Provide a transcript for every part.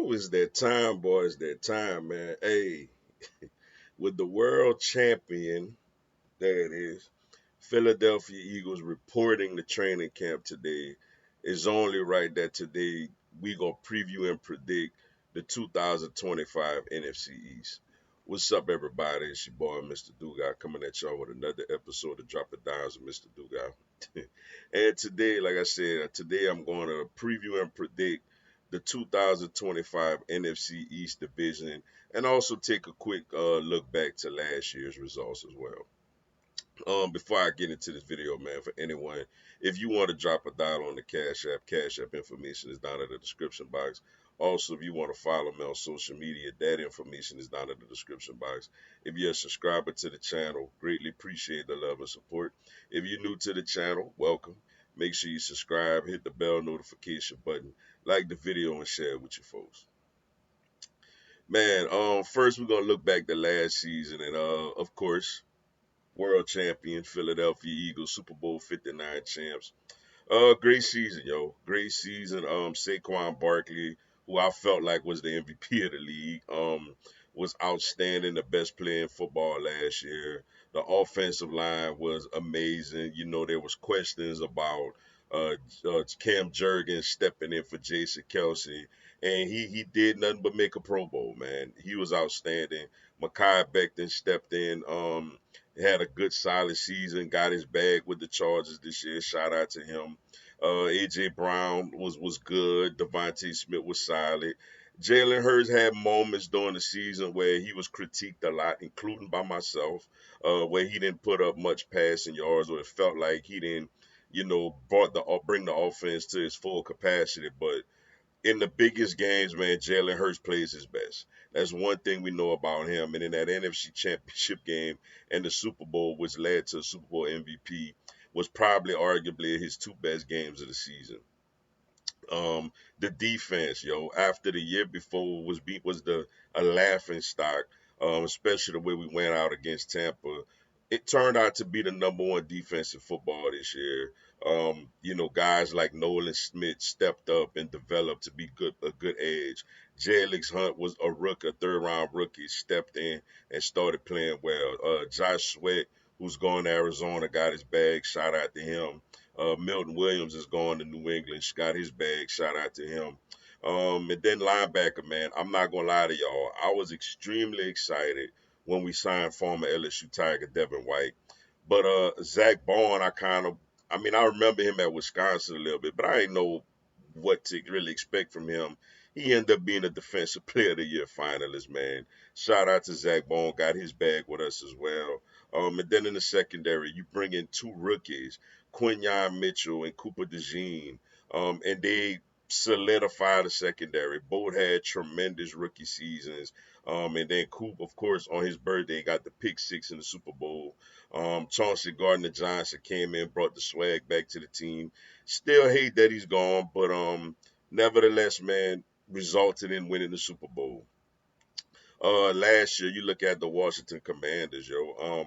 Woo, it's that time, boy. It's that time, man. Hey, with the world champion, there it is, Philadelphia Eagles reporting the training camp today, it's only right that today we going to preview and predict the 2025 NFC East. What's up, everybody? It's your boy, Mr. Dugas, coming at y'all with another episode of Drop the Dimes with Mr. Dugas. And today, like I said, today I'm going to preview and predict the 2025 NFC East division and also take a quick look back to last year's results as well. Before I get into this video, man, for anyone, if you want to drop a dime on the Cash App information is down in the description box. Also, if you want to follow me on social media, that information is down in the description box. If you're a subscriber to the channel, greatly appreciate the love and support. If you're new to the channel, welcome. Make sure you subscribe, hit the bell notification button, like the video, and share it with your folks. Man, first we're gonna look back to last season, and of course, world champion Philadelphia Eagles, Super Bowl 59 champs. Great season, yo. Great season. Saquon Barkley, who I felt like was the MVP of the league, was outstanding, the best player in football last year. The offensive line was amazing. You know, there was questions about uh, Cam Jurgens stepping in for Jason Kelsey, and he did nothing but make a Pro Bowl, man. He was outstanding. Mekhi Becton stepped in. Had a good solid season, got his bag with the Chargers this year. Shout out to him. AJ Brown was good. Devontae Smith was solid. Jalen Hurts had moments during the season where he was critiqued a lot, including by myself, where he didn't put up much passing yards, or it felt like he didn't, bring the offense to its full capacity. But in the biggest games, man, Jalen Hurts plays his best. That's one thing we know about him. And in that NFC Championship game and the Super Bowl, which led to a Super Bowl MVP, was probably arguably his two best games of the season. The defense, yo, after the year before was the a laughing stock, especially the way we went out against Tampa. It turned out to be the number one defense in football this year. Guys like Nolan Smith stepped up and developed to be a good edge. J. Hunt was a rookie, a third round rookie, stepped in and started playing well. Josh Sweat, who's going to Arizona, got his bag. Shout out to him. Milton Williams is going to New England. Got his bag. Shout out to him. And then linebacker, man, I'm not going to lie to y'all. I was extremely excited when we signed former LSU Tiger Devin White. But Zach Bond, I remember him at Wisconsin a little bit, but I didn't know what to really expect from him. He ended up being a Defensive Player of the Year finalist, man. Shout out to Zach Bond, got his bag with us as well. And then in the secondary, you bring in two rookies, Quinyon Mitchell and Cooper DeJean, and they solidified the secondary. Both had tremendous rookie seasons. And then Coop, of course, on his birthday, got the pick six in the Super Bowl. Chauncey Gardner-Johnson came in, brought the swag back to the team. Still hate that he's gone, but nevertheless, man, resulted in winning the Super Bowl. Last year, you look at the Washington Commanders, yo.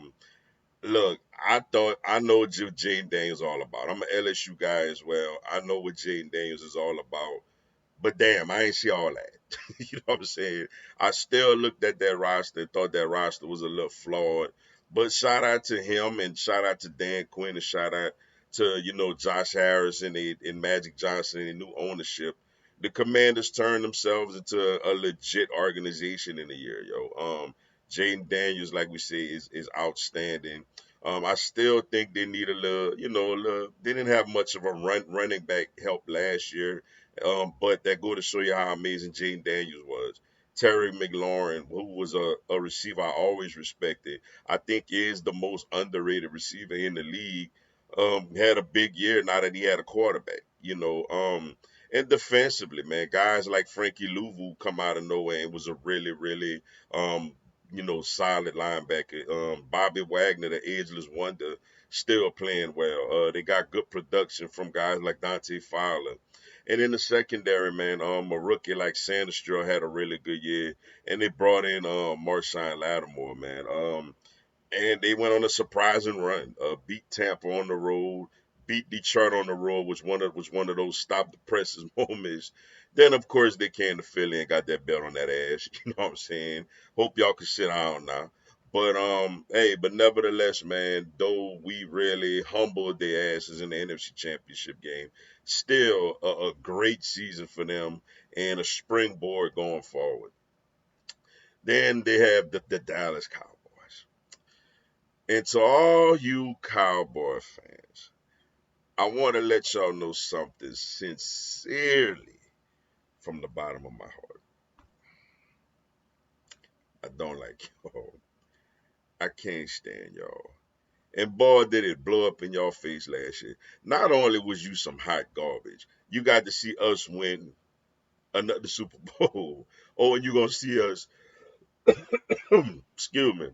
Look, I know what Jaden Daniels is all about. I'm an LSU guy as well. I know what Jaden Daniels is all about. But damn, I ain't see all that. You know what I'm saying? I still looked at that roster and thought that roster was a little flawed. But shout out to him and shout out to Dan Quinn and shout out to, Josh Harris and Magic Johnson and the new ownership. The Commanders turned themselves into a legit organization in a year, yo. Jaden Daniels, like we say, is outstanding. I still think they need they didn't have much of a running back help last year. But that go to show you how amazing Jaden Daniels was. Terry McLaurin, who was a receiver I always respected, I think is the most underrated receiver in the league. Had a big year now that he had a quarterback, And defensively, man, guys like Frankie Louvu come out of nowhere and was a really, really, solid linebacker. Bobby Wagner, the ageless wonder, still playing well. They got good production from guys like Dante Fowler. And in the secondary, man, a rookie like Sanders had a really good year, and they brought in Marshawn Lattimore, man. And they went on a surprising run. Beat Tampa on the road, beat Detroit on the road, which one of those stop the presses moments. Then of course they came to Philly and got that belt on that ass. You know what I'm saying? Hope y'all can sit down now. But hey, but nevertheless, man, though we really humbled their asses in the NFC Championship game, still a great season for them and a springboard going forward. Then they have the Dallas Cowboys. And to all you Cowboy fans, I want to let y'all know something sincerely from the bottom of my heart. I don't like y'all. I can't stand y'all. And boy, did it blow up in your face last year. Not only was you some hot garbage, you got to see us win another Super Bowl. Oh, and you're going to see us, excuse me,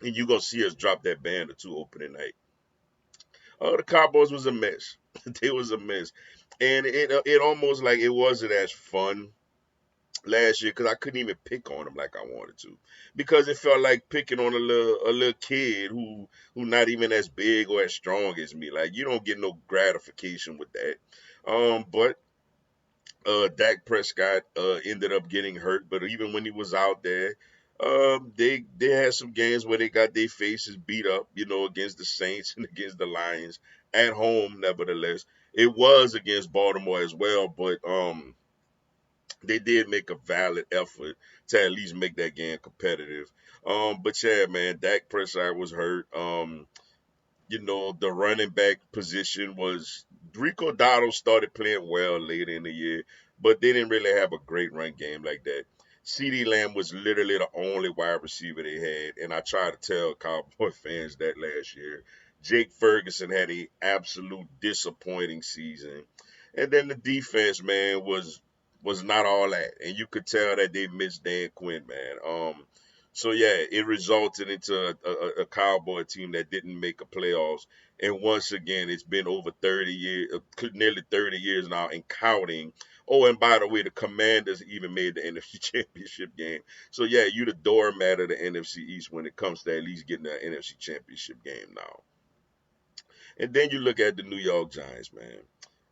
and you're going to see us drop that band or two opening night. Oh, the Cowboys was a mess. They was a mess. And it almost like it wasn't as fun last year because I couldn't even pick on them like I wanted to, because it felt like picking on a little kid who not even as big or as strong as me. Like you don't get no gratification with that. But Dak Prescott ended up getting hurt, but even when he was out there, they had some games where they got their faces beat up, against the Saints and against the Lions at home. Nevertheless, it was against Baltimore as well, but they did make a valid effort to at least make that game competitive. But yeah, man, Dak Prescott was hurt. The running back position was Rico Dotto started playing well later in the year, but they didn't really have a great run game like that. CD Lamb was literally the only wide receiver they had, and I tried to tell Cowboy fans that last year. Jake Ferguson had a absolute disappointing season, and then the defense, man, was not all that, and you could tell that they missed Dan Quinn, man. So yeah, it resulted into a Cowboy team that didn't make a playoffs. And once again, it's been over 30 years, nearly 30 years now, and counting. Oh, and by the way, the Commanders even made the NFC Championship game. So yeah, you the doormat of the NFC East when it comes to at least getting the NFC Championship game now. And then you look at the New York Giants, man.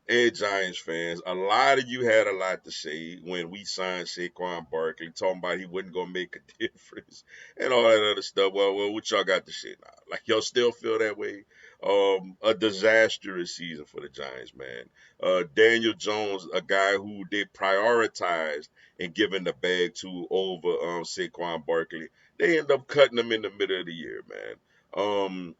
Hey, Giants fans, a lot of you had a lot to say when we signed Saquon Barkley, talking about he wasn't gonna make a difference and all that other stuff. Well, what y'all got to say now? Like y'all still feel that way? A disastrous season for the Giants, man. Daniel Jones, a guy who they prioritized and giving the bag to over Saquon Barkley, they end up cutting him in the middle of the year, man.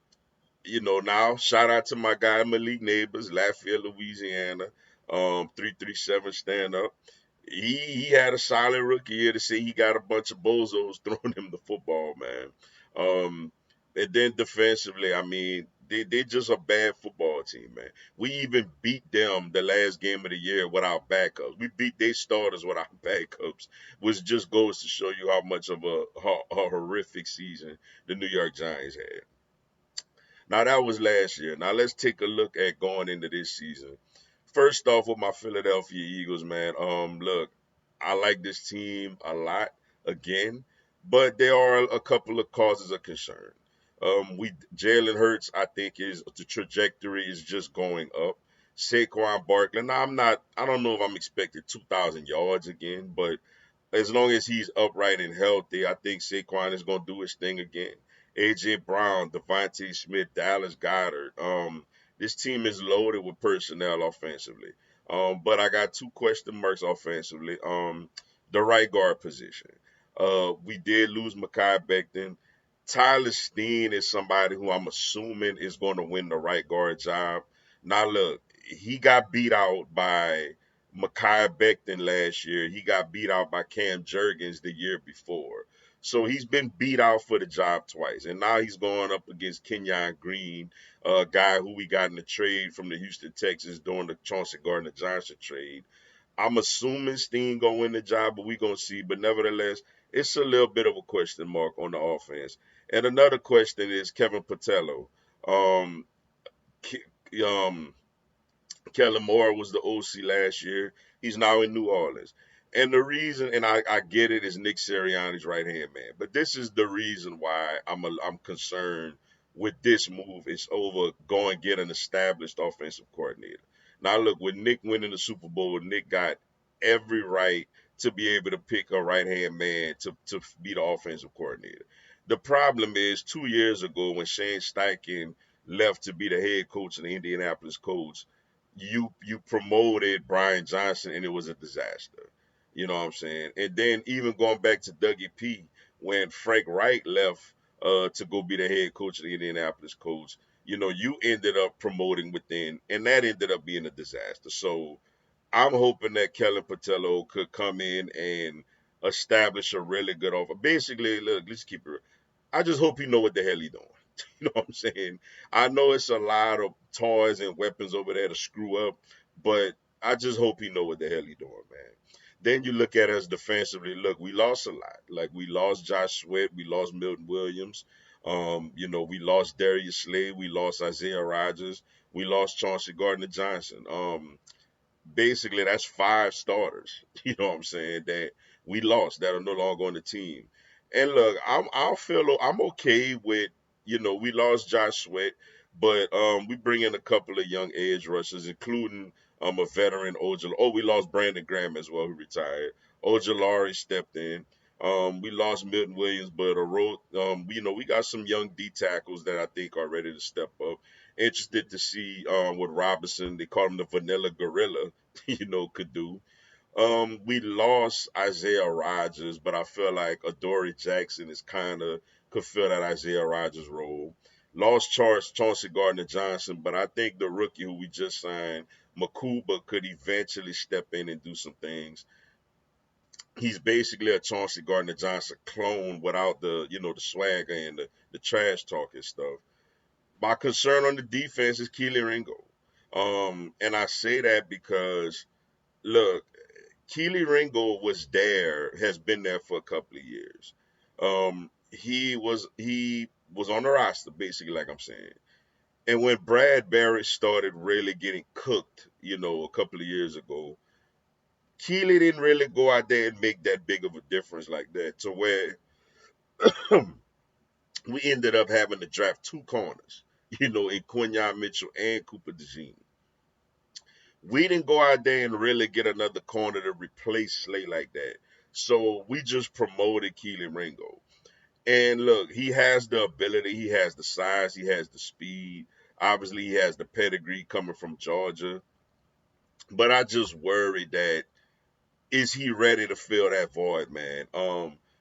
Now shout out to my guy Malik Neighbors, Lafayette, Louisiana, 337 stand up. He had a solid rookie year to say he got a bunch of bozos throwing him the football, man. Um, and then defensively, I mean, they just a bad football team, man. We even beat them the last game of the year without backups. We beat their starters without backups, which just goes to show you how much of a horrific season the New York Giants had. Now that was last year. Now let's take a look at going into this season. First off, with my Philadelphia Eagles, man. Look, I like this team a lot again, but there are a couple of causes of concern. We Jalen Hurts, I think, is the trajectory is just going up. Saquon Barkley. Now I don't know if I'm expecting 2,000 yards again, but as long as he's upright and healthy, I think Saquon is going to do his thing again. AJ Brown, Devontae Smith, Dallas Goddard. This team is loaded with personnel offensively. But I got two question marks offensively. The right guard position. We did lose Mekhi Becton. Tyler Steen is somebody who I'm assuming is going to win the right guard job. Now look, he got beat out by Mekhi Becton last year. He got beat out by Cam Jurgens the year before. So he's been beat out for the job twice. And now he's going up against Kenyon Green, a guy who we got in the trade from the Houston Texans during the Chauncey Gardner-Johnson trade. I'm assuming Steen gonna win the job, but we gonna see. But nevertheless, it's a little bit of a question mark on the offense. And another question is Kevin Patello. Um, um, Kellen Moore was the OC last year. He's now in New Orleans. And the reason, and I get it, is Nick Sirianni's right hand man. But this is the reason why I'm concerned with this move, it's over. Go and get an established offensive coordinator. Now look, with Nick winning the Super Bowl, Nick got every right to be able to pick a right hand man to be the offensive coordinator. The problem is 2 years ago when Shane Steichen left to be the head coach of the Indianapolis Colts, you promoted Brian Johnson and it was a disaster. You know what I'm saying? And then even going back to Dougie P, when Frank Wright left to go be the head coach of the Indianapolis Colts, you ended up promoting within, and that ended up being a disaster. So I'm hoping that Kellen Patello could come in and establish a really good offer. Basically, look, let's keep it. I just hope he know what the hell he doing. You know what I'm saying? I know it's a lot of toys and weapons over there to screw up, but I just hope he know what the hell he doing, man. Then you look at us defensively. Look, we lost a lot. Like we lost Josh Sweat, we lost Milton Williams. We lost Darius Slade, we lost Isaiah Rogers, we lost Chauncey Gardner Johnson. Basically that's five starters, you know what I'm saying, that we lost that are no longer on the team. And look, I'm okay with, we lost Josh Sweat, but we bring in a couple of young edge rushers, including a veteran Ojal. Oh, we lost Brandon Graham as well, who retired. Ojolari stepped in. We lost Milton Williams, but we got some young D tackles that I think are ready to step up. Interested to see what Robinson, they call him the Vanilla Gorilla, could do. We lost Isaiah Rogers, but I feel like Adoree Jackson is kind of could fill that Isaiah Rogers role. Lost Chauncey Gardner Johnson, but I think the rookie who we just signed, Makuba, could eventually step in and do some things. He's basically a Chauncey Gardner Johnson clone without the swagger and the trash talking stuff. My concern on the defense is Keely Ringo. And I say that because look, Keely Ringo has been there for a couple of years. He was on the roster, basically, like I'm saying. And when Brad Barrett started really getting cooked, a couple of years ago, Keely didn't really go out there and make that big of a difference like that. To where we ended up having to draft two corners, in Quinyon Mitchell and Cooper DeJean. We didn't go out there and really get another corner to replace Slay like that. So we just promoted Keely Ringo. And look, he has the ability, he has the size, he has the speed. Obviously, he has the pedigree coming from Georgia. But I just worry that is he ready to fill that void, man?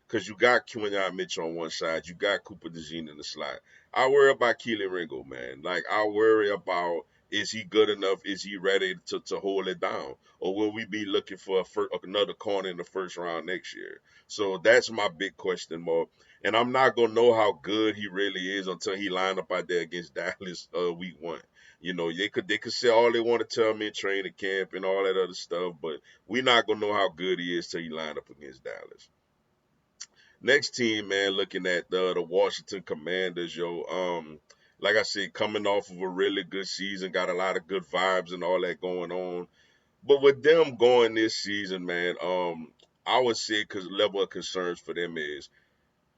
Because you got Kenyon Mitchell on one side, you got Cooper DeJean in the slot. I worry about Keely Ringo, man. Like I worry about is he good enough? Is he ready to hold it down, or will we be looking for another corner in the first round next year? So that's my big question mark. And I'm not gonna know how good he really is until he line up out there against Dallas week one. They could say all they want to tell me in training camp and all that other stuff, but we're not gonna know how good he is till he line up against Dallas. Next team, man, looking at the Washington Commanders, yo. Like I said, coming off of a really good season, got a lot of good vibes and all that going on. But with them going this season, man, I would say because level of concerns for them is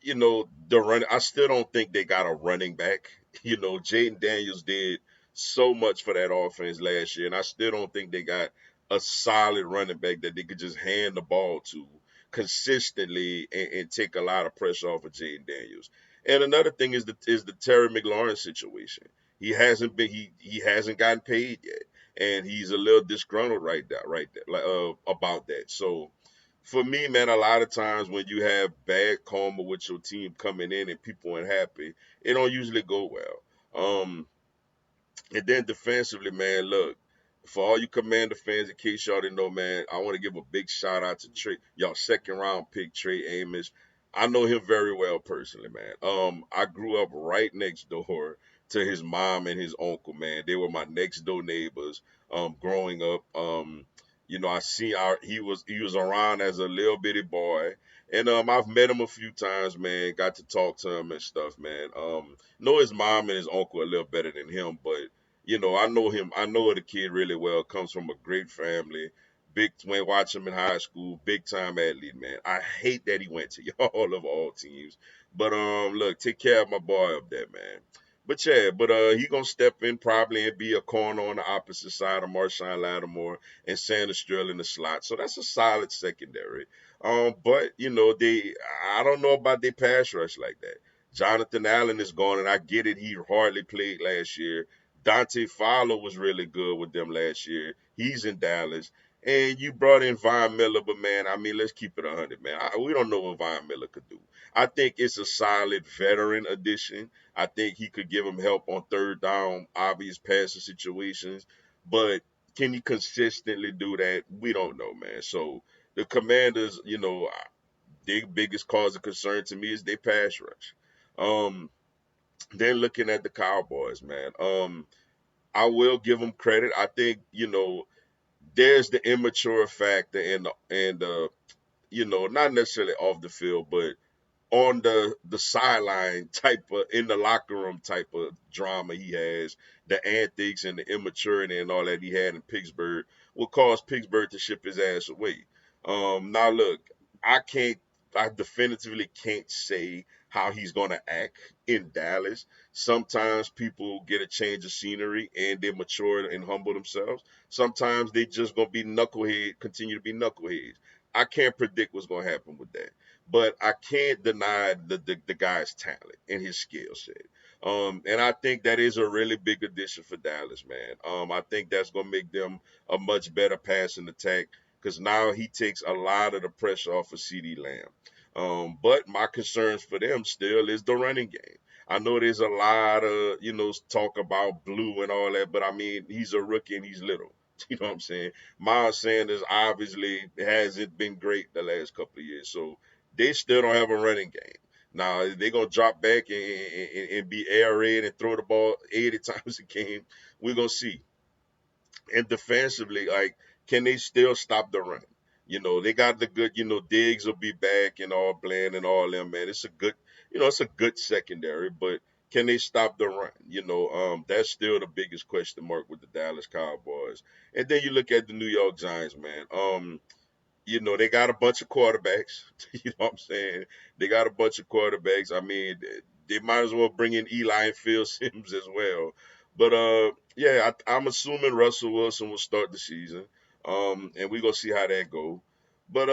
the run. I still don't think they got a running back. Jaden Daniels did so much for that offense last year, and I still don't think they got a solid running back that they could just hand the ball to consistently and take a lot of pressure off of Jaden Daniels. And another thing is the Terry McLaurin situation. He hasn't gotten paid yet, and he's a little disgruntled right there, like, about that. So for me, man, a lot of times when you have bad karma with your team coming in and people unhappy, it don't usually go well. And then defensively, man, look, for all you Commander fans, in case y'all didn't know, man, I want to give a big shout out to Trey, y'all second round pick Trey Amos. I know him very well personally, man. I grew up right next door to his mom and his uncle, man. They were my next door neighbors. Growing up, I see he was around as a little bitty boy, and I've met him a few times, man. Got to talk to him and stuff, man. Know his mom and his uncle a little better than him, but I know him. I know the kid really well. Comes from a great family. Big when watch him in high school, big time athlete, man. I hate that he went to y'all of all teams. But look, take care of my boy up there, man. But yeah, but he gonna step in probably and be a corner on the opposite side of Marshawn Lattimore and Sanders Strill in the slot. So that's a solid secondary. But they I don't know about their pass rush like that. Jonathan Allen is gone, and I get it. He hardly played last year. Dante Fowler was really good with them last year. He's in Dallas. And you brought in Von Miller, but man, I mean, let's keep it 100, man. We don't know what Von Miller could do. I think it's a solid veteran addition. I think he could give him help on third down, obvious passing situations. But can he consistently do that? We don't know, man. So the Commanders, their biggest cause of concern to me is their pass rush. Um, then looking at the Cowboys, man. I will give them credit. I think there's the immature factor and not necessarily off the field, but on the sideline type of in the locker room type of drama he has, the antics and the immaturity and all that he had in Pittsburgh will cause Pittsburgh to ship his ass away. Now look, I can't I definitively can't say how he's gonna act in Dallas. Sometimes people get a change of scenery and they mature and humble themselves. Sometimes they just gonna be knucklehead, continue to be knuckleheads. I can't predict what's gonna happen with that, but I can't deny the guy's talent and his skill set. And I think that is a really big addition for Dallas, man. I think that's gonna make them a much better passing attack because now he takes a lot of the pressure off of CD Lamb. But my concerns for them still is the running game. I know there's a lot of talk about Blue and all that, but I mean he's a rookie and he's little. You know what I'm saying? Miles Sanders obviously hasn't been great the last couple of years, so they still don't have a running game. Now they're gonna drop back and be air raid and throw the ball 80 times a game. We're gonna see. And defensively, like, can they still stop the run? They got the good, Diggs will be back and all Bland and all them, man. It's a good secondary, but can they stop the run? That's still the biggest question mark with the Dallas Cowboys. And then you look at the New York Giants, man. They got a bunch of quarterbacks. You know what I'm saying? They got a bunch of quarterbacks. I mean, they might as well bring in Eli and Phil Sims as well. But yeah, I'm assuming Russell Wilson will start the season. And we're gonna see how that go. But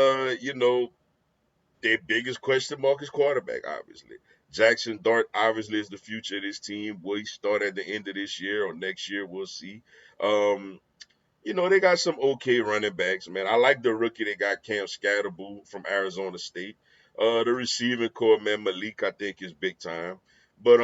their biggest question mark is quarterback, obviously. Jackson Dart obviously is the future of this team. Will he start at the end of this year or next year? We'll see. Um, they got some okay running backs, man. I like the rookie they got, Cam Scatterboo from Arizona State. The receiving core, man, Malik, I think is big time. But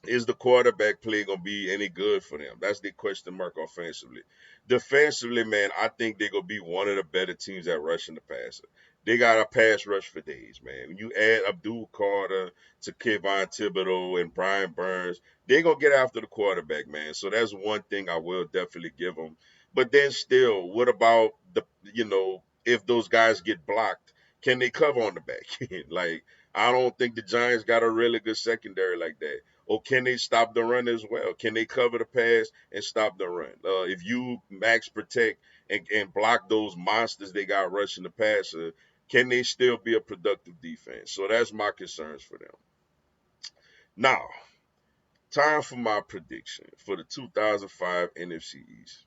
is the quarterback play gonna be any good for them? That's the question mark offensively. Defensively, man, I think they're gonna be one of the better teams at rushing the passer. They got a pass rush for days, man. When you add Abdul Carter to Kayvon Thibodeau and Brian Burns, they're gonna get after the quarterback, man. So that's one thing I will definitely give them. But then still, what about if those guys get blocked, can they cover on the back end? Like, I don't think the Giants got a really good secondary like that. Or can they stop the run as well? Can they cover the pass and stop the run? If you max protect and block those monsters they got rushing the passer, can they still be a productive defense? So that's my concerns for them. Now, time for my prediction for the 2005 NFC East.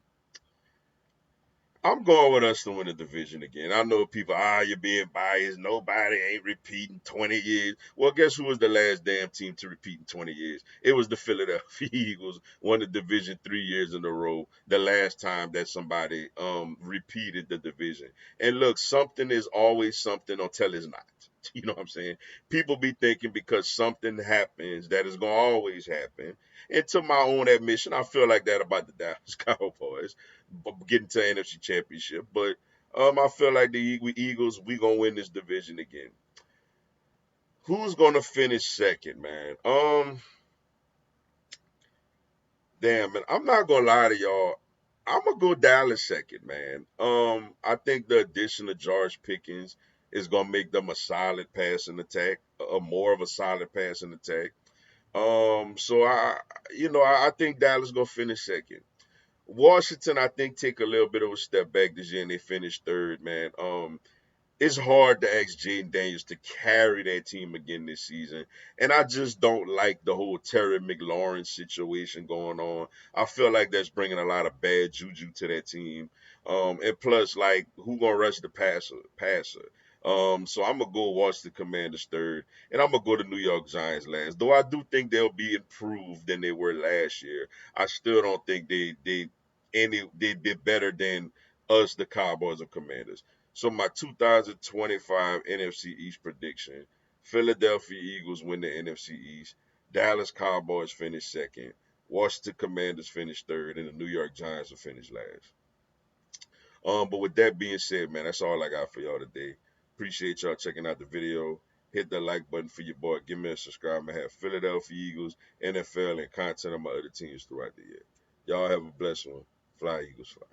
I'm going with us to win the division again. I know people, you're being biased. Nobody ain't repeating 20 years. Well, guess who was the last damn team to repeat in 20 years? It was the Philadelphia Eagles, won the division 3 years in a row. The last time that somebody repeated the division. And look, something is always something until it's not. You know what I'm saying? People be thinking because something happens that is going to always happen. And to my own admission, I feel like that about the Dallas Cowboys getting to NFC Championship. But I feel like the Eagles, we gonna win this division again. Who's gonna finish second, man? Damn, man, I'm not gonna lie to y'all. I'm gonna go Dallas second, man. I think the addition of George Pickens is gonna make them a solid passing attack, a more of a solid passing attack. So I think Dallas gonna finish second. Washington, I think, take a little bit of a step back this year and they finished third, man. it's hard to ask Jaden Daniels to carry that team again this season. And I just don't like the whole Terry McLaurin situation going on. I feel like that's bringing a lot of bad juju to that team. And plus, like, who gonna rush the passer? So I'm gonna go Washington Commanders third, and I'm gonna go to New York Giants last. Though I do think they'll be improved than they were last year. I still don't think they did better than us, the Cowboys and Commanders. So my 2025 NFC East prediction: Philadelphia Eagles win the NFC East, Dallas Cowboys finish second, Washington Commanders finish third, and the New York Giants will finish last. But with that being said, man, that's all I got for y'all today. Appreciate y'all checking out the video. Hit the like button for your boy. Give me a subscribe. I have Philadelphia Eagles, NFL, and content on my other teams throughout the year. Y'all have a blessed one. Fly Eagles, fly.